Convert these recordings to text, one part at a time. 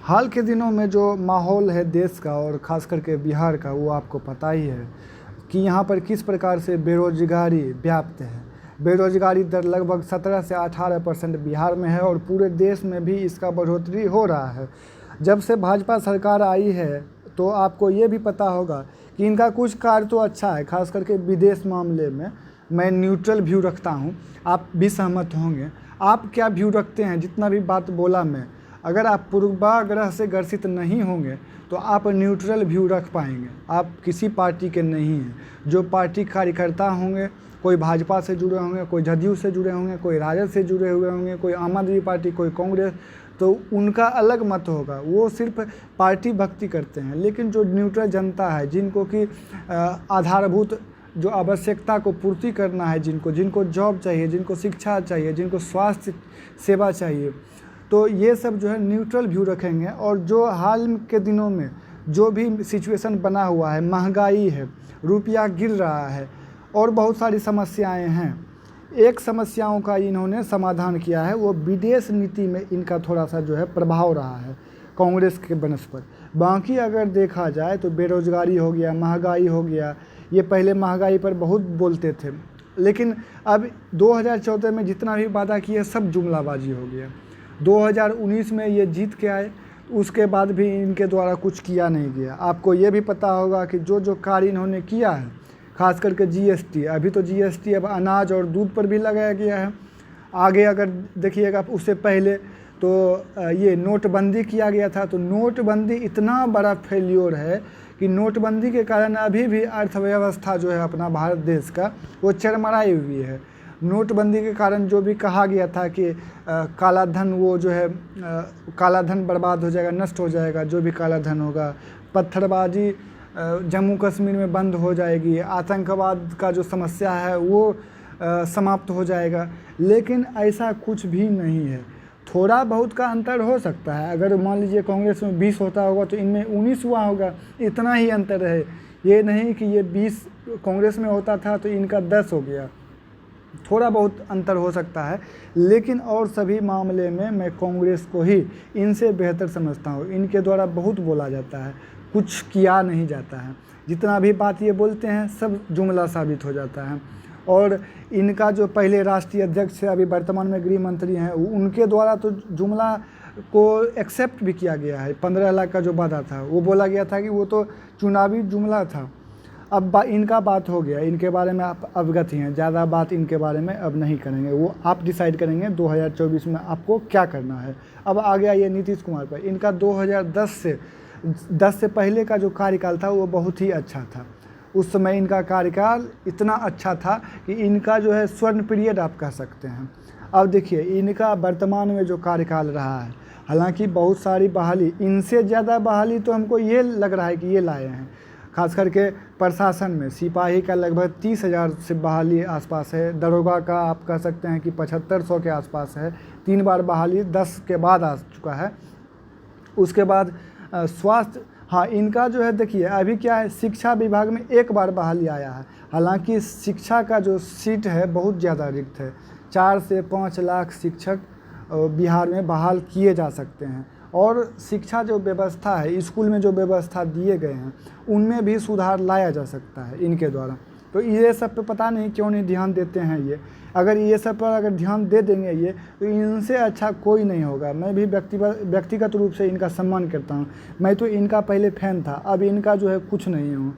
हाल के दिनों में जो माहौल है देश का और ख़ास करके बिहार का, वो आपको पता ही है कि यहाँ पर किस प्रकार से बेरोजगारी व्याप्त है। बेरोजगारी दर लगभग 17 से 18% बिहार में है और पूरे देश में भी इसका बढ़ोतरी हो रहा है। जब से भाजपा सरकार आई है तो आपको ये भी पता होगा कि इनका कुछ कार्य तो अच्छा है, खास करके विदेश मामले में मैं न्यूट्रल व्यू रखता हूँ। आप भी सहमत होंगे। आप क्या व्यू रखते हैं? जितना भी बात बोला मैं, अगर आप पूर्वाग्रह से ग्रसित नहीं होंगे तो आप न्यूट्रल व्यू रख पाएंगे। आप किसी पार्टी के नहीं हैं। जो पार्टी कार्यकर्ता होंगे, कोई भाजपा से जुड़े होंगे, कोई जदयू से जुड़े होंगे, कोई राजद से जुड़े हुए होंगे, कोई आम आदमी पार्टी, कोई कांग्रेस, तो उनका अलग मत होगा, वो सिर्फ पार्टी भक्ति करते हैं। लेकिन जो न्यूट्रल जनता है, जिनको कि आधारभूत जो आवश्यकता को पूर्ति करना है, जिनको जॉब चाहिए, जिनको शिक्षा चाहिए, जिनको स्वास्थ्य सेवा चाहिए, तो ये सब जो है न्यूट्रल व्यू रखेंगे। और जो हाल के दिनों में जो भी सिचुएशन बना हुआ है, महंगाई है, रुपया गिर रहा है और बहुत सारी समस्याएं हैं, एक समस्याओं का इन्होंने समाधान किया है, वो विदेश नीति में इनका थोड़ा सा जो है प्रभाव रहा है कांग्रेस के बनस्पत। बाकी अगर देखा जाए तो बेरोजगारी हो गया, महंगाई हो गया, ये पहले महंगाई पर बहुत बोलते थे, लेकिन अब 2014 में जितना भी वादा किया सब जुमलाबाजी हो गया। 2019 में ये जीत के आए, उसके बाद भी इनके द्वारा कुछ किया नहीं गया। आपको ये भी पता होगा कि जो कार्य इन्होंने किया है, खास करके जीएसटी, अभी तो जीएसटी अब अनाज और दूध पर भी लगाया गया है। आगे अगर देखिएगा उससे पहले तो ये नोटबंदी किया गया था। तो नोटबंदी इतना बड़ा फेल्योर है कि नोटबंदी के कारण अभी भी अर्थव्यवस्था जो है अपना भारत देश का, वो चरमराई हुई है। नोटबंदी के कारण जो भी कहा गया था कि काला धन, वो जो है काला धन बर्बाद हो जाएगा, नष्ट हो जाएगा, जो भी काला धन होगा, पत्थरबाजी जम्मू कश्मीर में बंद हो जाएगी, आतंकवाद का जो समस्या है वो समाप्त हो जाएगा, लेकिन ऐसा कुछ भी नहीं है। थोड़ा बहुत का अंतर हो सकता है। अगर मान लीजिए कांग्रेस में 20 होता होगा तो इनमें 19 हुआ होगा, इतना ही अंतर है। ये नहीं कि ये 20 कांग्रेस में होता था तो इनका 10 हो गया, थोड़ा बहुत अंतर हो सकता है। लेकिन और सभी मामले में मैं कांग्रेस को ही इनसे बेहतर समझता हूँ। इनके द्वारा बहुत बोला जाता है, कुछ किया नहीं जाता है। जितना भी बात ये बोलते हैं सब जुमला साबित हो जाता है। और इनका जो पहले राष्ट्रीय अध्यक्ष है, अभी वर्तमान में गृह मंत्री हैं, उनके द्वारा तो जुमला को एक्सेप्ट भी किया गया है। 15 लाख का जो वादा था वो बोला गया था कि वो तो चुनावी जुमला था। अब इनका बात हो गया, इनके बारे में आप अवगत ही हैं, ज़्यादा बात इनके बारे में अब नहीं करेंगे। वो आप डिसाइड करेंगे 2024 में आपको क्या करना है। अब आ गया ये नीतीश कुमार पर। इनका 2010 से पहले का जो कार्यकाल था वो बहुत ही अच्छा था। उस समय इनका कार्यकाल इतना अच्छा था कि इनका जो है स्वर्ण पीरियड आप कह सकते हैं। अब देखिए इनका वर्तमान में जो कार्यकाल रहा है, हालांकि बहुत सारी बहाली, इनसे ज़्यादा बहाली तो हमको ये लग रहा है कि ये लाए हैं। खास करके प्रशासन में सिपाही का लगभग 30,000 से बहाली आसपास है। दरोगा का आप कह सकते हैं कि 7500 के आसपास है। 3 बार बहाली 10 के बाद आ चुका है। उसके बाद स्वास्थ्य, हाँ इनका जो है देखिए अभी क्या है, शिक्षा विभाग में 1 बार बहाली आया है। हालांकि शिक्षा का जो सीट है बहुत ज़्यादा रिक्त है। 4 से 5 लाख शिक्षक बिहार में बहाल किए जा सकते हैं। और शिक्षा जो व्यवस्था है, स्कूल में जो व्यवस्था दिए गए हैं, उनमें भी सुधार लाया जा सकता है इनके द्वारा। तो ये सब पे पता नहीं क्यों नहीं ध्यान देते हैं ये। अगर ये सब पर अगर ध्यान दे देंगे ये, तो इनसे अच्छा कोई नहीं होगा। मैं भी व्यक्तिगत रूप से इनका सम्मान करता हूँ। मैं तो इनका पहले फैन था, अब इनका जो है कुछ नहीं हूँ।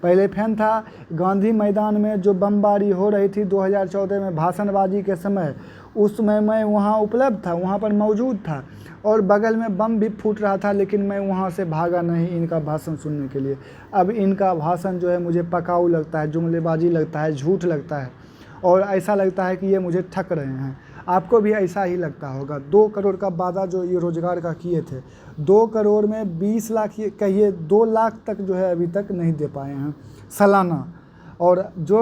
पहले फैन था। गांधी मैदान में जो बमबारी हो रही थी 2014 में भाषणबाजी के समय, उस समय मैं वहाँ उपलब्ध था, वहाँ पर मौजूद था और बगल में बम भी फूट रहा था, लेकिन मैं वहाँ से भागा नहीं इनका भाषण सुनने के लिए। अब इनका भाषण जो है मुझे पकाऊ लगता है, जुमलेबाजी लगता है, झूठ लगता है और ऐसा लगता है कि ये मुझे ठग रहे हैं। आपको भी ऐसा ही लगता होगा। 2 करोड़ का वादा जो ये रोजगार का किए थे, 2 करोड़ में 20 लाख ये कहिए 2 लाख तक जो है अभी तक नहीं दे पाए हैं सालाना। और जो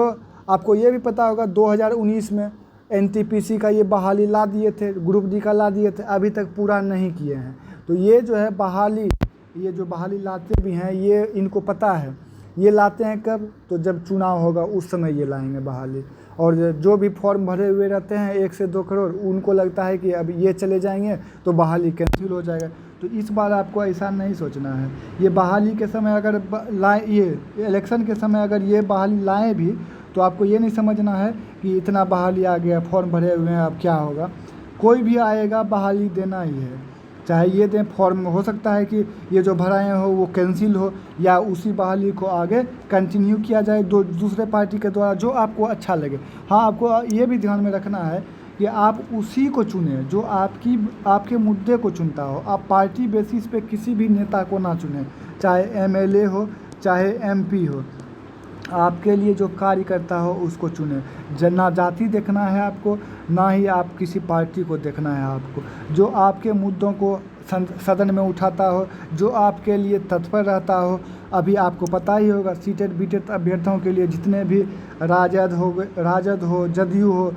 आपको ये भी पता होगा 2019 में एनटीपीसी का ये बहाली ला दिए थे, ग्रुप डी का ला दिए थे, अभी तक पूरा नहीं किए हैं। तो ये जो है बहाली, ये जो बहाली लाते भी हैं, ये इनको पता है। ये लाते हैं कब? तो जब चुनाव होगा उस समय ये लाएंगे बहाली। और जो भी फॉर्म भरे हुए रहते हैं 1 से 2 करोड़, उनको लगता है कि अब ये चले जाएंगे तो बहाली कैंसिल हो जाएगा। तो इस बार आपको ऐसा नहीं सोचना है। ये बहाली के समय अगर लाए, ये इलेक्शन के समय अगर ये बहाली लाएँ भी तो आपको ये नहीं समझना है कि इतना बहाली आ गया, फॉर्म भरे हुए हैं, अब क्या होगा। कोई भी आएगा बहाली देना ही है, चाहे ये दें फॉर्म, हो सकता है कि ये जो भराए हो वो कैंसिल हो या उसी बहाली को आगे कंटिन्यू किया जाए दूसरे पार्टी के द्वारा, जो आपको अच्छा लगे। हाँ, आपको ये भी ध्यान में रखना है कि आप उसी को चुनें जो आपके मुद्दे को चुनता हो। आप पार्टी बेसिस पे किसी भी नेता को ना चुनें, चाहे एमएलए हो चाहे एमपी हो। आपके लिए जो कार्य करता हो उसको चुनें। ना जाति देखना है आपको, ना ही आप किसी पार्टी को देखना है आपको। जो आपके मुद्दों को सदन में उठाता हो, जो आपके लिए तत्पर रहता हो। अभी आपको पता ही होगा सीटेड बीटेड अभ्यर्थियों के लिए जितने भी राजद हो, जदयू हो,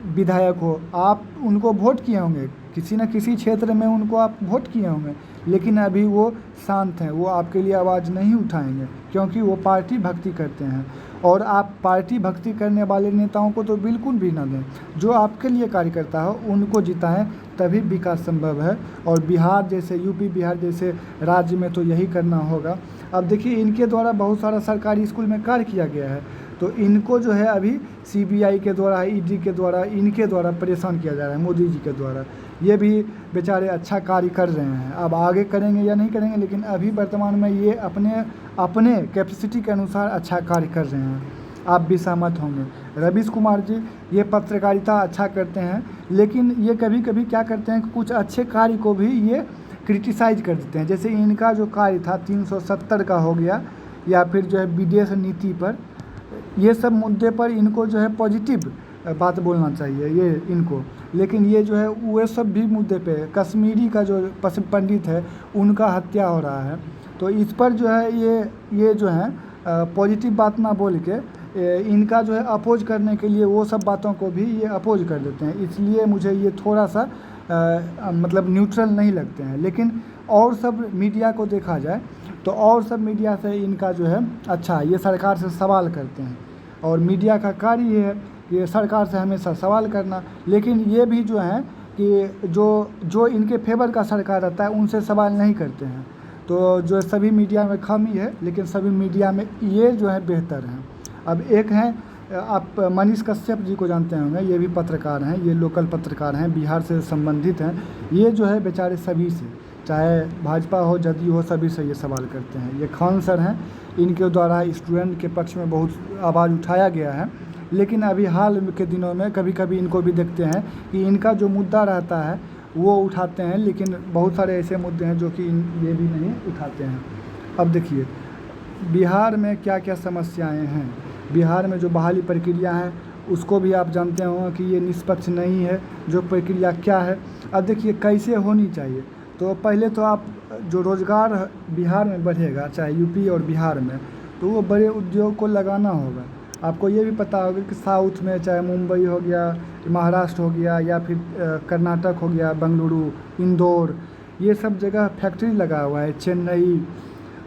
विधायक हो, आप उनको वोट किए होंगे, किसी न किसी क्षेत्र में उनको आप वोट किए होंगे, लेकिन अभी वो शांत हैं, वो आपके लिए आवाज़ नहीं उठाएंगे क्योंकि वो पार्टी भक्ति करते हैं। और आप पार्टी भक्ति करने वाले नेताओं को तो बिल्कुल भी ना दें। जो आपके लिए कार्य करता हो उनको जिताएं, तभी विकास संभव है। और बिहार जैसे यूपी बिहार जैसे राज्य में तो यही करना होगा। अब देखिए, इनके द्वारा बहुत सारा सरकारी स्कूल में कार्य किया गया है, तो इनको जो है अभी सीबीआई के द्वारा, ईडी के द्वारा, इनके द्वारा परेशान किया जा रहा है, मोदी जी के द्वारा। ये भी बेचारे अच्छा कार्य कर रहे हैं, अब आगे करेंगे या नहीं करेंगे, लेकिन अभी वर्तमान में ये अपने कैपेसिटी के अनुसार अच्छा कार्य कर रहे हैं। आप भी सहमत होंगे। रवीश कुमार जी ये पत्रकारिता अच्छा करते हैं, लेकिन ये कभी कभी क्या करते हैं कि कुछ अच्छे कार्य को भी ये क्रिटिसाइज कर देते हैं। जैसे इनका जो कार्य था 370 का हो गया, या फिर जो है विदेश नीति पर, ये सब मुद्दे पर इनको जो है पॉजिटिव बात बोलना चाहिए ये इनको। लेकिन ये जो है वो सब भी मुद्दे पे, कश्मीरी का जो पंडित है उनका हत्या हो रहा है, तो इस पर जो है ये जो है पॉजिटिव बात ना बोल के इनका जो है अपोज करने के लिए वो सब बातों को भी ये अपोज कर देते हैं। इसलिए मुझे ये थोड़ा सा मतलब न्यूट्रल नहीं लगते हैं। लेकिन और सब मीडिया को देखा जाए तो और सब मीडिया से इनका जो है अच्छा, ये सरकार से सवाल करते हैं और मीडिया का कार्य ये है ये सरकार से हमेशा सवाल करना। लेकिन ये भी जो है कि जो इनके फेवर का सरकार रहता है उनसे सवाल नहीं करते हैं। तो जो सभी मीडिया में खामी है, लेकिन सभी मीडिया में ये जो है बेहतर हैं। अब एक हैं, आप मनीष कश्यप जी को जानते होंगे, ये भी पत्रकार हैं, ये लोकल पत्रकार हैं, बिहार से संबंधित हैं। ये जो है बेचारे सभी से, चाहे भाजपा हो जदयू हो, सभी से ये सवाल करते हैं। ये खान सर हैं, इनके द्वारा स्टूडेंट के पक्ष में बहुत आवाज़ उठाया गया है। लेकिन अभी हाल के दिनों में कभी कभी इनको भी देखते हैं कि इनका जो मुद्दा रहता है वो उठाते हैं, लेकिन बहुत सारे ऐसे मुद्दे हैं जो कि ये भी नहीं उठाते हैं। अब देखिए बिहार में क्या क्या समस्याएं हैं। बिहार में जो बहाली प्रक्रिया है उसको भी आप जानते होंगे कि ये निष्पक्ष नहीं है। जो प्रक्रिया क्या है, अब देखिए कैसे होनी चाहिए। तो पहले तो आप जो रोज़गार बिहार में बढ़ेगा, चाहे यूपी और बिहार में, तो वो बड़े उद्योग को लगाना होगा। आपको ये भी पता होगा कि साउथ में चाहे मुंबई हो गया, महाराष्ट्र हो गया, या फिर कर्नाटक हो गया, बेंगलुरु, इंदौर, ये सब जगह फैक्ट्री लगा हुआ है, चेन्नई,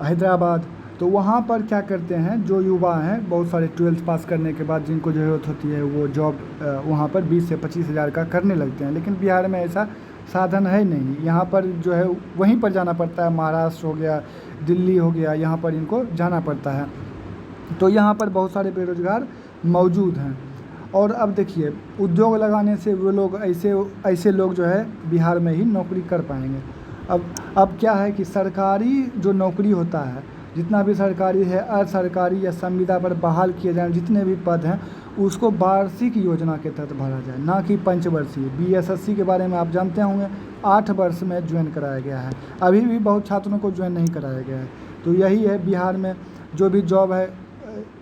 हैदराबाद। तो वहाँ पर क्या करते हैं, जो युवा हैं बहुत सारे 12th पास करने के बाद जिनको ज़रूरत होती है वो जॉब वहाँ पर 20 से 25 हज़ार का करने लगते हैं। लेकिन बिहार में ऐसा साधन है नहीं। यहाँ पर जो है वहीं पर जाना पड़ता है, महाराष्ट्र हो गया, दिल्ली हो गया, यहाँ पर इनको जाना पड़ता है। तो यहाँ पर बहुत सारे बेरोज़गार मौजूद हैं। और अब देखिए उद्योग लगाने से वो लोग ऐसे लोग जो है बिहार में ही नौकरी कर पाएंगे। अब क्या है कि सरकारी जो नौकरी होता है, जितना भी सरकारी है, असरकारी या संविदा पर बहाल किए जाए जितने भी पद हैं, उसको वार्षिक योजना के तहत भरा जाए, ना कि पंचवर्षीय। बीएसएससी के बारे में आप जानते होंगे, 8 वर्ष में ज्वाइन कराया गया है। अभी भी बहुत छात्रों को ज्वाइन नहीं कराया गया है। तो यही है बिहार में जो भी जॉब है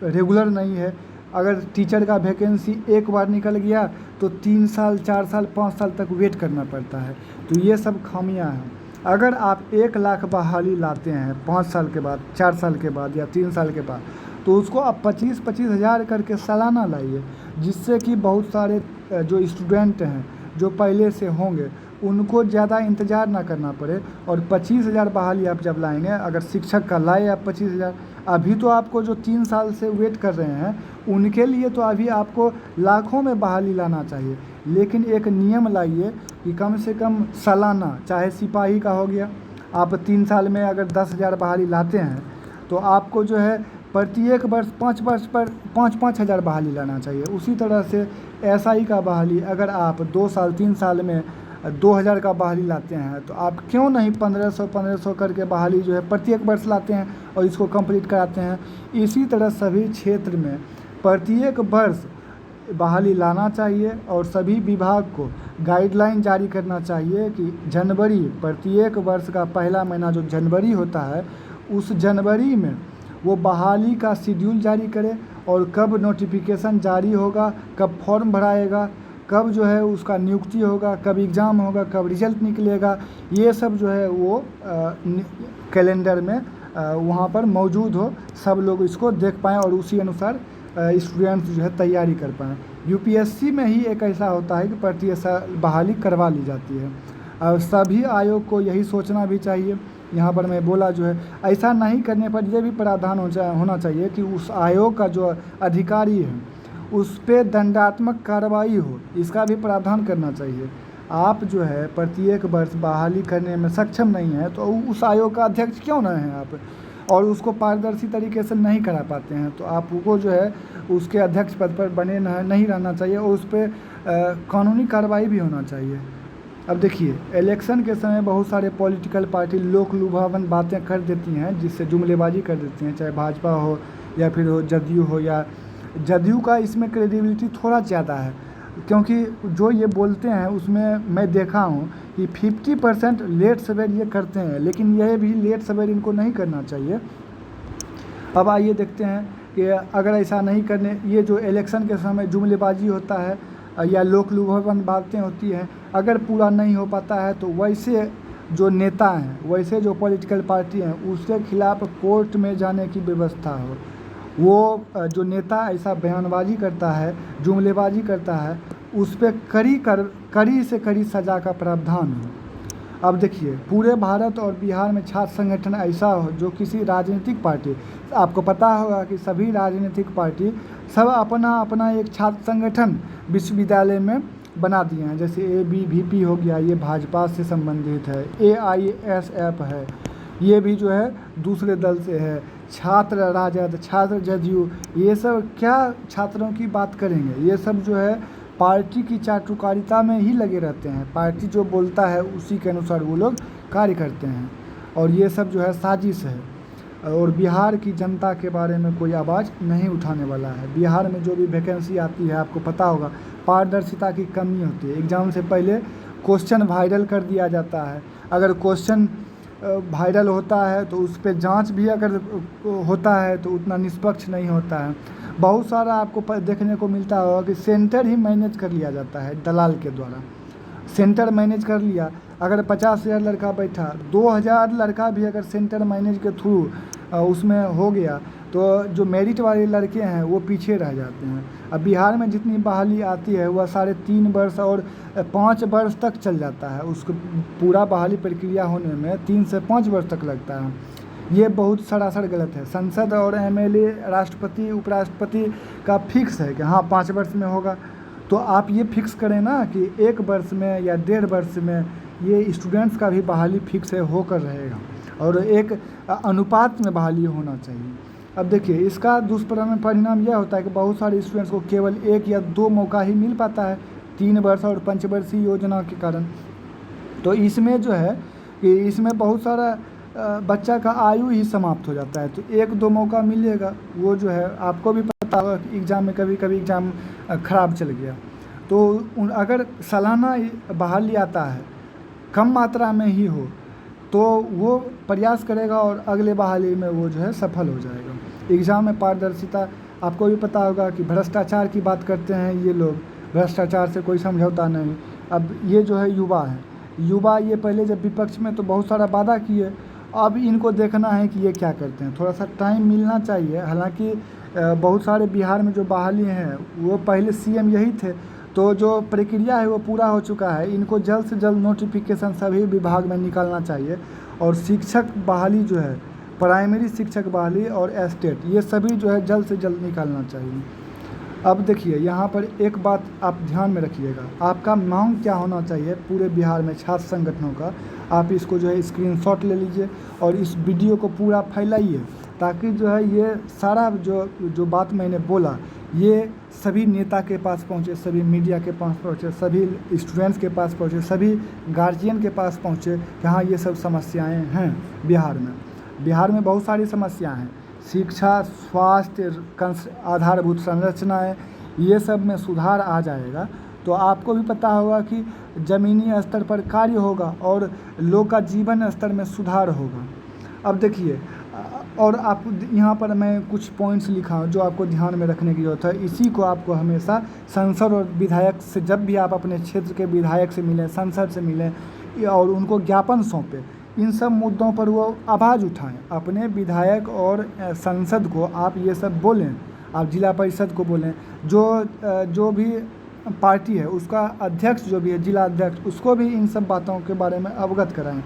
रेगुलर नहीं है। अगर टीचर का वैकेंसी एक बार निकल गया तो 3 साल 4 साल 5 साल तक वेट करना पड़ता है। तो ये सब खामियां हैं। अगर आप 1 लाख बहाली लाते हैं 5 साल के बाद, 4 साल के बाद या 3 साल के बाद, तो उसको आप 25-25 हज़ार करके सालाना लाइए, जिससे कि बहुत सारे जो स्टूडेंट हैं जो पहले से होंगे उनको ज़्यादा इंतज़ार ना करना पड़े। और 25 हज़ार बहाली आप जब लाएंगे, अगर शिक्षक का लाए आप 25 हज़ार, अभी तो आपको जो 3 साल से वेट कर रहे हैं उनके लिए तो अभी आपको लाखों में बहाली लाना चाहिए। लेकिन एक नियम लाइए कि कम से कम सालाना, चाहे सिपाही का हो गया, आप 3 साल में अगर 10,000 बहाली लाते हैं तो आपको जो है प्रत्येक वर्ष 5 वर्ष पर 5-5 हज़ार बहाली लाना चाहिए। उसी तरह से एसआई का बहाली अगर आप 2 साल 3 साल में 2,000 का बहाली लाते हैं तो आप क्यों नहीं 1500 करके बहाली जो है प्रत्येक वर्ष लाते हैं और इसको कंप्लीट कराते हैं। इसी तरह सभी क्षेत्र में प्रत्येक वर्ष बहाली लाना चाहिए और सभी विभाग को गाइडलाइन जारी करना चाहिए कि जनवरी प्रत्येक वर्ष का पहला महीना जो जनवरी होता है उस जनवरी में वो बहाली का शेड्यूल जारी करे और कब नोटिफिकेशन जारी होगा, कब फॉर्म भराएगा, कब जो है उसका नियुक्ति होगा, कब एग्ज़ाम होगा, कब रिजल्ट निकलेगा, ये सब जो है वो कैलेंडर में वहाँ पर मौजूद हो, सब लोग इसको देख पाएँ और उसी अनुसार स्टूडेंट्स जो है तैयारी कर पाएँ। यूपीएससी में ही एक ऐसा होता है कि प्रत्येक साल बहाली करवा ली जाती है और सभी आयोग को यही सोचना भी चाहिए। यहाँ पर मैं बोला जो है ऐसा नहीं करने पर यह भी प्रावधान होना चाहिए कि उस आयोग का जो अधिकारी है उस पर दंडात्मक कार्रवाई हो, इसका भी प्रावधान करना चाहिए। आप जो है प्रत्येक वर्ष बहाली करने में सक्षम नहीं है तो उस आयोग का अध्यक्ष क्यों ना हैं आप, और उसको पारदर्शी तरीके से नहीं करा पाते हैं तो आपको जो है उसके अध्यक्ष पद पर बने नहीं रहना चाहिए और उस पर कानूनी कार्रवाई भी होना चाहिए। अब देखिए इलेक्शन के समय बहुत सारे पॉलिटिकल पार्टी लोक लुभावन बातें कर देती हैं जिससे जुमलेबाजी कर देती हैं, चाहे भाजपा हो या फिर हो जदयू हो, या जदयू का इसमें क्रेडिबिलिटी थोड़ा ज़्यादा है क्योंकि जो ये बोलते हैं उसमें मैं देखा हूँ कि 50% लेट सवेर ये करते हैं, लेकिन यह भी लेट सवेर इनको नहीं करना चाहिए। अब आइए देखते हैं कि अगर ऐसा नहीं करने, ये जो इलेक्शन के समय जुमलेबाजी होता है या लोक लुभावन बातें होती हैं, अगर पूरा नहीं हो पाता है तो वैसे जो नेता हैं, वैसे जो पॉलिटिकल पार्टी हैं उसके खिलाफ कोर्ट में जाने की व्यवस्था हो। वो जो नेता ऐसा बयानबाजी करता है, जुमलेबाजी करता है, उस पर कड़ी से कड़ी सज़ा का प्रावधान हो। अब देखिए पूरे भारत और बिहार में छात्र संगठन ऐसा हो जो किसी राजनीतिक पार्टी, आपको पता होगा कि सभी राजनीतिक पार्टी सब अपना अपना एक छात्र संगठन विश्वविद्यालय में बना दिए हैं। जैसे ABVP हो गया, ये भाजपा से संबंधित है, AISF है, ये भी जो है दूसरे दल से है, छात्र राजद, छात्र जदयू, ये सब क्या छात्रों की बात करेंगे, ये सब जो है पार्टी की चाटुकारिता में ही लगे रहते हैं। पार्टी जो बोलता है उसी के अनुसार वो लोग कार्य करते हैं और ये सब जो है साजिश है और बिहार की जनता के बारे में कोई आवाज़ नहीं उठाने वाला है। बिहार में जो भी वैकेंसी आती है आपको पता होगा पारदर्शिता की कमी होती है। एग्ज़ाम से पहले क्वेश्चन वायरल कर दिया जाता है, अगर क्वेश्चन वायरल होता है तो उस पर जांच भी अगर होता है तो उतना निष्पक्ष नहीं होता है। बहुत सारा आपको देखने को मिलता होगा कि सेंटर ही मैनेज कर लिया जाता है दलाल के द्वारा। सेंटर मैनेज कर लिया, अगर 50,000 लड़का बैठा, 2,000 लड़का भी अगर सेंटर मैनेज के थ्रू उसमें हो गया तो जो मेरिट वाले लड़के हैं वो पीछे रह जाते हैं। अब बिहार में जितनी बहाली आती है वह 3.5 वर्ष और 5 वर्ष तक चल जाता है, उसको पूरा बहाली प्रक्रिया होने में 3 से 5 वर्ष तक लगता है। ये बहुत सरासर गलत है। संसद और MLA, राष्ट्रपति, उपराष्ट्रपति का फिक्स है कि हाँ 5 वर्ष में होगा, तो आप ये फिक्स करें ना कि 1 वर्ष में या 1.5 वर्ष में ये स्टूडेंट्स का भी बहाली फिक्स है होकर रहेगा और एक अनुपात में बहाली होना चाहिए। अब देखिए इसका दुष्परिणाम यह होता है कि बहुत सारे स्टूडेंट्स को केवल 1 या 2 मौका ही मिल पाता है 3 वर्ष और पंचवर्षीय योजना के कारण। तो इसमें जो है कि इसमें बहुत सारा बच्चा का आयु ही समाप्त हो जाता है। तो 1-2 मौका मिलेगा, वो जो है आपको भी पता होगा कि एग्ज़ाम में कभी कभी एग्ज़ाम ख़राब चल गया तो अगर सालाना बहाली आता है कम मात्रा में ही हो तो वो प्रयास करेगा और अगले बहाली में वो जो है सफल हो जाएगा। एग्ज़ाम में पारदर्शिता, आपको भी पता होगा कि भ्रष्टाचार की बात करते हैं ये लोग, भ्रष्टाचार से कोई समझौता नहीं। अब ये जो है युवा ये पहले जब विपक्ष में तो बहुत सारा वादा किए, अब इनको देखना है कि ये क्या करते हैं, थोड़ा सा टाइम मिलना चाहिए। हालांकि बहुत सारे बिहार में जो बहाली हैं वो पहले CM यही थे, तो जो प्रक्रिया है वो पूरा हो चुका है। इनको जल्द से जल्द नोटिफिकेशन सभी विभाग में निकालना चाहिए और शिक्षक बहाली जो है, प्राइमरी शिक्षक बहाली और एस्टेट, ये सभी जो है जल्द से जल्द निकालना चाहिए। अब देखिए यहाँ पर एक बात आप ध्यान में रखिएगा, आपका मांग क्या होना चाहिए पूरे बिहार में छात्र संगठनों का। आप इसको जो है स्क्रीनशॉट ले लीजिए और इस वीडियो को पूरा फैलाइए, ताकि जो है ये सारा जो बात मैंने बोला ये सभी नेता के पास पहुँचे, सभी मीडिया के पास पहुँचे, सभी स्टूडेंट्स के पास पहुँचे, सभी गार्जियन के पास पहुँचे कि हाँ ये सब समस्याएं हैं बिहार में। बिहार में बहुत सारी समस्याएं हैं, शिक्षा, स्वास्थ्य, आधारभूत संरचनाएं, ये सब में सुधार आ जाएगा तो आपको भी पता होगा कि ज़मीनी स्तर पर कार्य होगा और लोग का जीवन स्तर में सुधार होगा। अब देखिए, और आप यहाँ पर मैं कुछ पॉइंट्स लिखा हूँ जो आपको ध्यान में रखने की ज़रूरत है। इसी को आपको हमेशा सांसद और विधायक से, जब भी आप अपने क्षेत्र के विधायक से मिलें, सांसद से मिलें और उनको ज्ञापन सौंपें, इन सब मुद्दों पर वो आवाज़ उठाएं। अपने विधायक और सांसद को आप ये सब बोलें, आप जिला परिषद को बोलें, जो भी पार्टी है उसका अध्यक्ष जो भी है, जिला अध्यक्ष, उसको भी इन सब बातों के बारे में अवगत कराएं।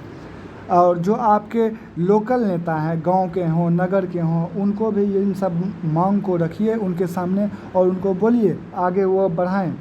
और जो आपके लोकल नेता हैं, गांव के हों, नगर के हों, उनको भी इन सब मांग को रखिए उनके सामने और उनको बोलिए, आगे वो बढ़ाएं।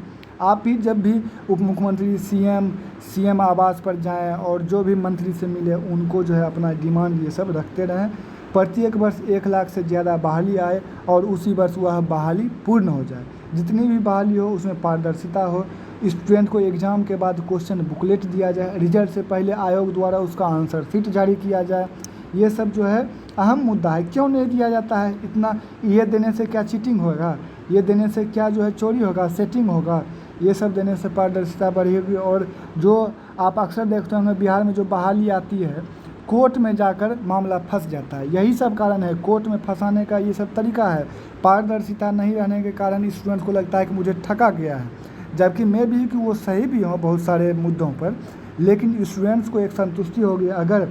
आप भी जब भी उप मुख्यमंत्री, सीएम आवास पर जाएं और जो भी मंत्री से मिले उनको जो है अपना डिमांड ये सब रखते रहें। प्रत्येक वर्ष 1 लाख से ज़्यादा बहाली आए और उसी वर्ष वह बहाली पूर्ण हो जाए। जितनी भी बहाली हो उसमें पारदर्शिता हो, स्टूडेंट को एग्ज़ाम के बाद क्वेश्चन बुकलेट दिया जाए, रिजल्ट से पहले आयोग द्वारा उसका आंसर शीट जारी किया जाए। ये सब जो है अहम मुद्दा है। क्यों नहीं दिया जाता है इतना? ये देने से क्या चीटिंग होगा? ये देने से क्या जो है चोरी होगा, सेटिंग होगा? ये सब देने से पारदर्शिता बढ़ेगी। और जो आप अक्सर देखते होंगे बिहार में जो बहाली आती है, कोर्ट में जाकर मामला फंस जाता है। यही सब कारण है, कोर्ट में फंसाने का ये सब तरीका है। पारदर्शिता नहीं रहने के कारण स्टूडेंट को लगता है कि मुझे ठगा गया है, जबकि मैं भी कि वो सही भी हो बहुत सारे मुद्दों पर, लेकिन स्टूडेंट्स को एक संतुष्टि होगी अगर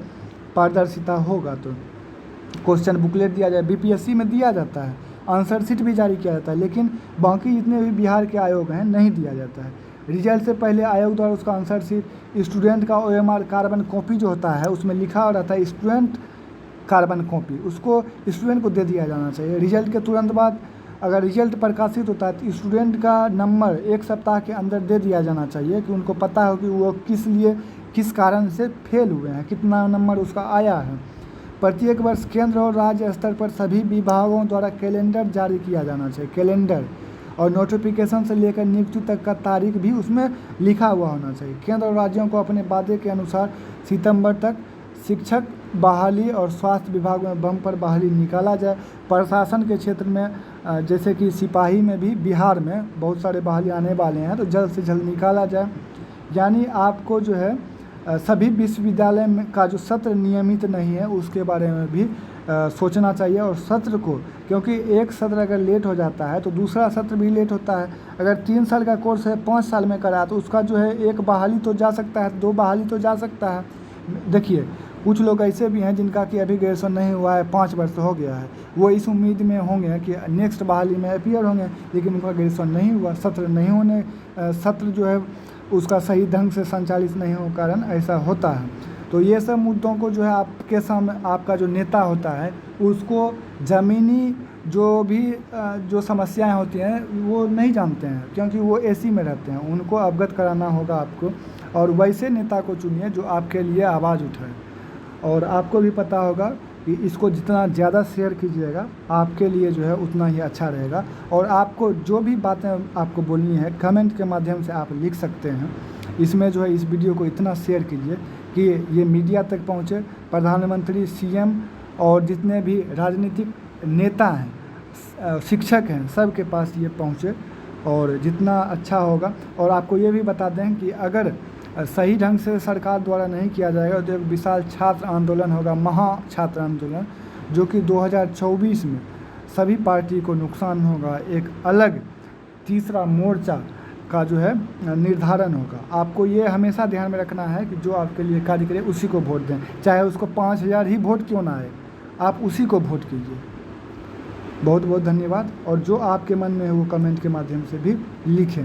पारदर्शिता होगा तो। क्वेश्चन बुकलेट दिया जाए, बीपीएससी में दिया जाता है, आंसर शीट भी जारी किया जाता है, लेकिन बाकी जितने भी बिहार के आयोग हैं नहीं दिया जाता है। रिजल्ट से पहले आयोग द्वारा उसका आंसर शीट, स्टूडेंट का OMR कार्बन कॉपी जो होता है उसमें लिखा रहता है स्टूडेंट कार्बन कॉपी, उसको स्टूडेंट को दे दिया जाना चाहिए। रिजल्ट के तुरंत बाद अगर रिजल्ट प्रकाशित होता है तो स्टूडेंट का नंबर 1 सप्ताह के अंदर दे दिया जाना चाहिए कि उनको पता हो कि वो किस कारण से फेल हुए हैं, कितना नंबर उसका आया है। प्रत्येक वर्ष केंद्र और राज्य स्तर पर सभी विभागों द्वारा कैलेंडर जारी किया जाना चाहिए, कैलेंडर, और नोटिफिकेशन से लेकर नियुक्ति तक का तारीख भी उसमें लिखा हुआ होना चाहिए। केंद्र और राज्यों को अपने वादे के अनुसार सितंबर तक शिक्षक बहाली और स्वास्थ्य विभाग में बम्पर बहाली निकाला जाए। प्रशासन के क्षेत्र में जैसे कि सिपाही में भी बिहार में बहुत सारे बहाली आने वाले हैं, तो जल्द से जल्द निकाला जाए। यानी आपको जो है सभी विश्वविद्यालय में का जो सत्र नियमित नहीं है उसके बारे में भी सोचना चाहिए। और सत्र को, क्योंकि एक सत्र अगर लेट हो जाता है तो दूसरा सत्र भी लेट होता है। अगर 3 साल का कोर्स है 5 साल में करा तो उसका जो है 1 बहाली तो जा सकता है, 2 बहाली तो जा सकता है। देखिए, कुछ लोग ऐसे भी हैं जिनका कि अभी ग्रेजुएशन नहीं हुआ है, 5 वर्ष हो गया है, वो इस उम्मीद में होंगे कि नेक्स्ट बहाली में अपीयर होंगे, लेकिन उनका ग्रेजुएशन नहीं हुआ, सत्र नहीं होने, सत्र जो है उसका सही ढंग से संचालित नहीं होने के कारण ऐसा होता है। तो ये सब मुद्दों को जो है आपके सामने आपका जो नेता होता है उसको ज़मीनी जो समस्याएं होती हैं वो नहीं जानते हैं, क्योंकि वो एसी में रहते हैं, उनको अवगत कराना होगा आपको। और वैसे नेता को चुनिए जो आपके लिए आवाज़ उठाए। और आपको भी पता होगा कि इसको जितना ज़्यादा शेयर कीजिएगा आपके लिए जो है उतना ही अच्छा रहेगा। और आपको जो भी बातें आपको बोलनी है कमेंट के माध्यम से आप लिख सकते हैं। इसमें जो है इस वीडियो को इतना शेयर कीजिए कि ये मीडिया तक पहुँचे, प्रधानमंत्री, सीएम और जितने भी राजनीतिक नेता हैं, शिक्षक हैं, सब के पास ये पहुँचे और जितना अच्छा होगा। और आपको ये भी बता दें कि अगर सही ढंग से सरकार द्वारा नहीं किया जाएगा तो एक विशाल छात्र आंदोलन होगा, महा छात्र आंदोलन, जो कि 2024 में सभी पार्टी को नुकसान होगा। एक अलग तीसरा मोर्चा का जो है निर्धारण होगा। आपको ये हमेशा ध्यान में रखना है कि जो आपके लिए कार्य करे उसी को वोट दें, चाहे उसको 5000 ही वोट क्यों ना आए, आप उसी को वोट कीजिए। बहुत बहुत धन्यवाद। और जो आपके मन में है वो कमेंट के माध्यम से भी लिखें।